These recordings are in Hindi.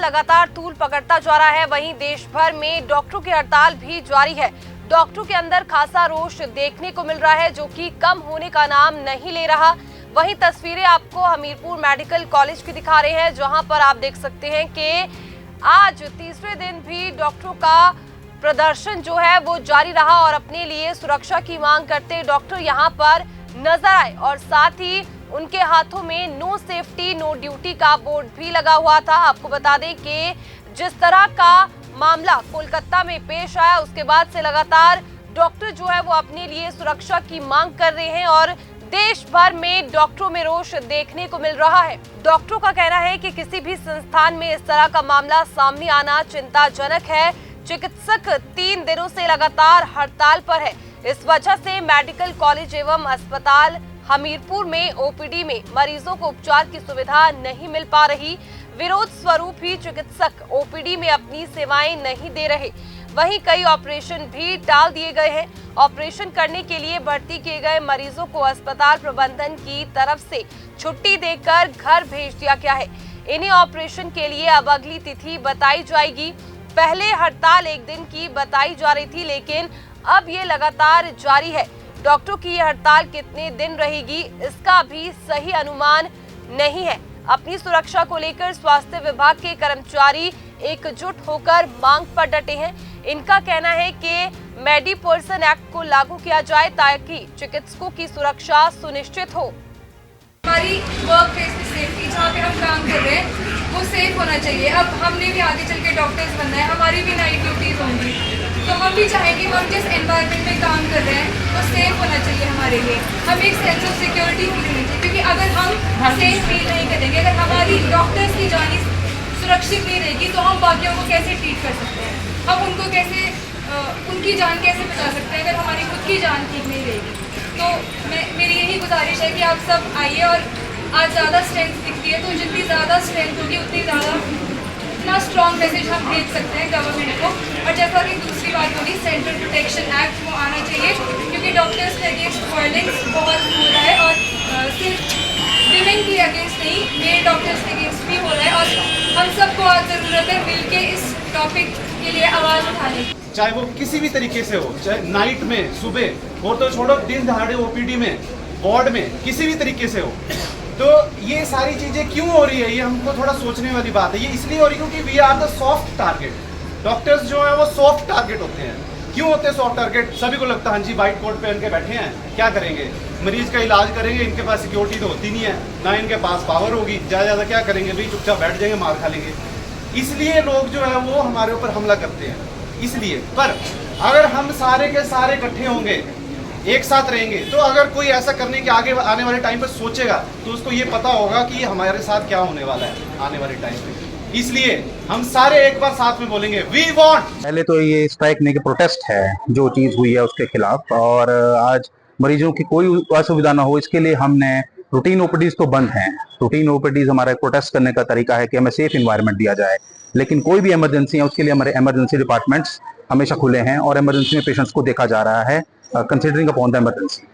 लगातार तूल पकड़ता जा रहा है, वहीं देश भर में डॉक्टरों की हड़ताल भी जारी है। डॉक्टरों के अंदर खासा रोष देखने को मिल रहा है, जो कि कम होने का नाम नहीं ले रहा। वहीं तस्वीरें आपको हमीरपुर मेडिकल कॉलेज की दिखा रहे हैं, जहां पर आप देख सकते हैं कि आज तीसरे दिन भी डॉक्टरों का प्रदर्शन जो है वो जारी रहा और अपने लिए सुरक्षा की मांग करते डॉक्टर यहां पर नजर आए और साथ ही उनके हाथों में नो सेफ्टी नो ड्यूटी का बोर्ड भी लगा हुआ था। आपको बता दें कि जिस तरह का मामला कोलकाता में पेश आया, उसके बाद से लगातार डॉक्टर जो है वो अपने लिए सुरक्षा की मांग कर रहे हैं और देश भर में डॉक्टरों में रोष देखने को मिल रहा है। डॉक्टरों का कहना है कि किसी भी संस्थान में इस तरह का मामला सामने आना चिंताजनक है। चिकित्सक 3 दिनों से लगातार हड़ताल पर है। इस वजह से मेडिकल कॉलेज एवं अस्पताल हमीरपुर में ओपीडी में मरीजों को उपचार की सुविधा नहीं मिल पा रही। विरोध स्वरूप ही चिकित्सक ओपीडी में अपनी सेवाएं नहीं दे रहे। वहीं कई ऑपरेशन भी टाल दिए गए हैं। ऑपरेशन करने के लिए भर्ती किए गए मरीजों को अस्पताल प्रबंधन की तरफ से छुट्टी देकर घर भेज दिया गया है। इन्हीं ऑपरेशन के लिए अब अगली तिथि बताई जाएगी। पहले हड़ताल 1 दिन की बताई जा रही थी, लेकिन अब ये लगातार जारी है। डॉक्टरों की ये हड़ताल कितने दिन रहेगी, इसका भी सही अनुमान नहीं है। अपनी सुरक्षा को लेकर स्वास्थ्य विभाग के कर्मचारी एकजुट होकर मांग पर डटे हैं। इनका कहना है कि मेडी पर्सन एक्ट को लागू किया जाए ताकि चिकित्सकों की सुरक्षा सुनिश्चित हो। हमारी वर्क प्लेस की सेफ्टी, जहाँ पे हम काम कर रहे हैं, वो सेफ होना चाहिए। अब हमने भी आगे चल के डॉक्टर्स बनना है, हमारी भी नाइट ड्यूटीज होंगी, तो हम भी चाहेंगे हम जिस एनवायरनमेंट में काम कर रहे हैं वो सेफ होना चाहिए हमारे लिए। हमें एक सेंस ऑफ सिक्योरिटी फील होनी चाहिए, क्योंकि अगर हम सेफ फील नहीं करेंगे, अगर हमारी डॉक्टर्स की जान सुरक्षित नहीं रहेगी, तो हम बाकियों को कैसे ट्रीट कर सकते हैं, हम उनको कैसे उनकी जान कैसे बचा सकते हैं अगर हमारी खुद की जान ठीक नहीं रहेगी। तो मेरी यही गुजारिश है कि आप सब आइए, और आज ज़्यादा स्ट्रेंथ दिखती है, तो जितनी ज़्यादा स्ट्रेंथ होगी उतनी ज़्यादा इतना स्ट्रॉन्ग मैसेज हम भेज सकते हैं गवर्नमेंट को। और जैसा कि दूसरी बात होगी, सेंट्रल प्रोटेक्शन एक्ट वो आना चाहिए, क्योंकि डॉक्टर्स के अगेंस्ट वायलेंस बहुत हो रहा है, और सिर्फ विमेन के अगेंस्ट नहीं, मेल डॉक्टर्स के अगेंस्ट भी हो रहा है। और हम सबको आज ज़रूरत है मिलके इस टॉपिक के लिए आवाज़ उठाने की, चाहे वो किसी भी तरीके से हो, चाहे नाइट में, सुबह, और तो छोड़ो दिन दहाड़े ओपीडी में, वार्ड में, किसी भी तरीके से हो। तो ये सारी चीजें क्यों हो रही है, ये हमको थोड़ा सोचने वाली बात है। ये इसलिए हो रही है क्योंकि we are the soft target. Doctors जो है वो सॉफ्ट टारगेट होते हैं। क्यों होते हैं सॉफ्ट टारगेट? सभी को लगता है हाँ जी वाइट कोट पहन के बैठे हैं, क्या करेंगे, मरीज का इलाज करेंगे, इनके पास सिक्योरिटी तो होती नहीं है, ना इनके पास पावर होगी, ज़्यादा क्या करेंगे भाई, चुपचाप बैठ जाएंगे, मार खा लेंगे। इसलिए लोग जो है वो हमारे ऊपर हमला करते हैं। इसलिए पर अगर हम सारे के सारे इकट्ठे होंगे, एक साथ रहेंगे, तो अगर कोई ऐसा करने के आगे आने वाले टाइम पर सोचेगा तो उसको ये पता होगा कि हमारे साथ क्या होने वाला है आने वाले टाइम पे। इसलिए हम सारे एक बार साथ में बोलेंगे वी वांट। पहले तो ये स्ट्राइक नहीं कि प्रोटेस्ट है, जो चीज हुई है उसके खिलाफ, और आज मरीजों की कोई असुविधा ना हो इसके लिए हमने रूटीन ओपीडीज तो बंद हैं। रूटीन ओपीडीज हमारा एक प्रोटेस्ट करने का तरीका है कि हमें सेफ इन्वायरमेंट दिया जाए, लेकिन कोई भी इमरजेंसी है उसके लिए हमारे इमरजेंसी डिपार्टमेंट्स हमेशा खुले हैं और इमरजेंसी में पेशेंट्स को देखा जा रहा है कंसिडरिंग अपॉन द इमरजेंसी।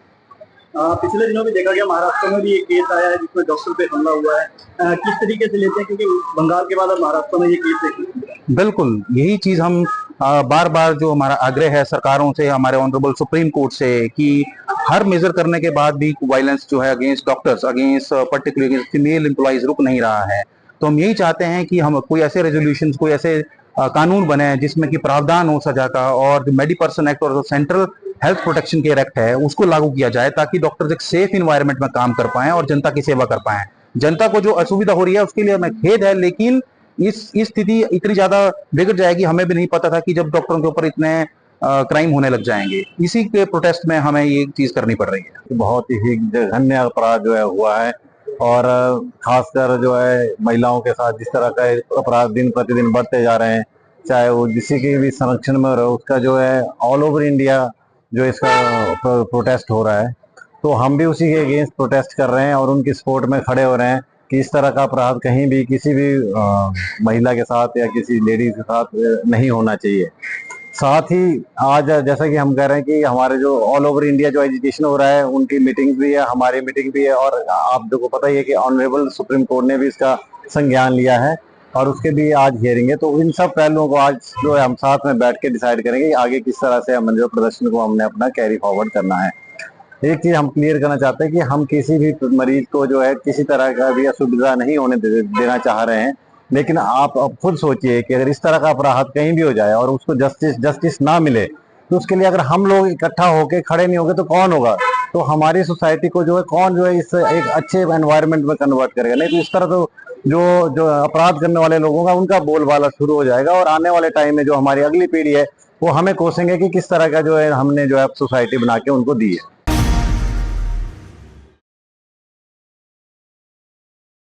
पिछले दिनों में देखा गया महाराष्ट्र में भी एक केस आया है जिसमें डॉक्टर पे हमला हुआ है, किस तरीके से लेते हैं, क्योंकि बंगाल के बाद अब महाराष्ट्र में ये केस देखिए। बिल्कुल यही चीज हम बार बार जो हमारा आग्रह है सरकारों से, हमारे ऑनरेबल सुप्रीम कोर्ट से, कि हर मेजर करने के बाद भी वायलेंस जो है against doctors, against particularly against female employees रुक नहीं रहा है। तो हम यही चाहते हैं कि हम कोई ऐसे रेजोल्यूशन, कोई ऐसे कानून बने जिसमें कि प्रावधान हो सजा का, और जो मेडी पर्सन एक्ट और जो central health protection care act है उसको लागू किया जाए, ताकि डॉक्टर्स एक सेफ इन्वायरमेंट में काम कर पाएं और जनता की सेवा कर पाएं। जनता को जो असुविधा हो रही है उसके लिए हमें खेद है, लेकिन इस स्थिति इतनी ज्यादा बिगड़ जाएगी, हमें भी नहीं पता था कि जब डॉक्टरों के ऊपर इतने क्राइम होने लग जाएंगे। इसी के प्रोटेस्ट में हमें ये चीज करनी पड़ रही है। बहुत ही जघन्य अपराध जो है हुआ है, और खासकर जो है महिलाओं के साथ जिस तरह का अपराध दिन प्रतिदिन बढ़ते जा रहे हैं, चाहे वो किसी के भी संरक्षण में रहो, उसका जो है ऑल ओवर इंडिया जो इसका प्रोटेस्ट हो रहा है, तो हम भी उसी के अगेंस्ट प्रोटेस्ट कर रहे हैं और उनकी सपोर्ट में खड़े हो रहे हैं कि इस तरह का अपराध कहीं भी किसी भी महिला के साथ या किसी लेडीज के साथ नहीं होना चाहिए। साथ ही आज जैसा कि हम कह रहे हैं कि हमारे जो ऑल ओवर इंडिया जो एजुकेशन हो रहा है उनकी मीटिंग्स भी है, हमारी मीटिंग भी है, और आप को पता ही है कि ऑनरेबल सुप्रीम कोर्ट ने भी इसका संज्ञान लिया है और उसके भी आज हियरिंग है। तो इन सब पहलुओं को आज जो है हम साथ में बैठ के डिसाइड करेंगे कि आगे किस तरह से हम जो प्रदर्शन को हमने अपना कैरी फॉरवर्ड करना है। एक चीज हम क्लियर करना चाहते हैं कि हम किसी भी मरीज को जो है किसी तरह का भी असुविधा नहीं होने देना चाह रहे हैं, लेकिन आप अब खुद सोचिए कि अगर इस तरह का अपराध कहीं भी हो जाए और उसको जस्टिस ना मिले तो उसके लिए अगर हम लोग इकट्ठा होकर खड़े नहीं होंगे तो कौन होगा? तो हमारी सोसाइटी को जो है कौन जो है इस एक अच्छे एनवायरनमेंट में कन्वर्ट करेगा? नहीं तो इस तरह तो जो अपराध करने वाले लोगों का उनका बोलबाला शुरू हो जाएगा और आने वाले टाइम में जो हमारी अगली पीढ़ी है वो हमें कोसेंगे कि किस तरह का जो है हमने जो है सोसाइटी बना के उनको दी है।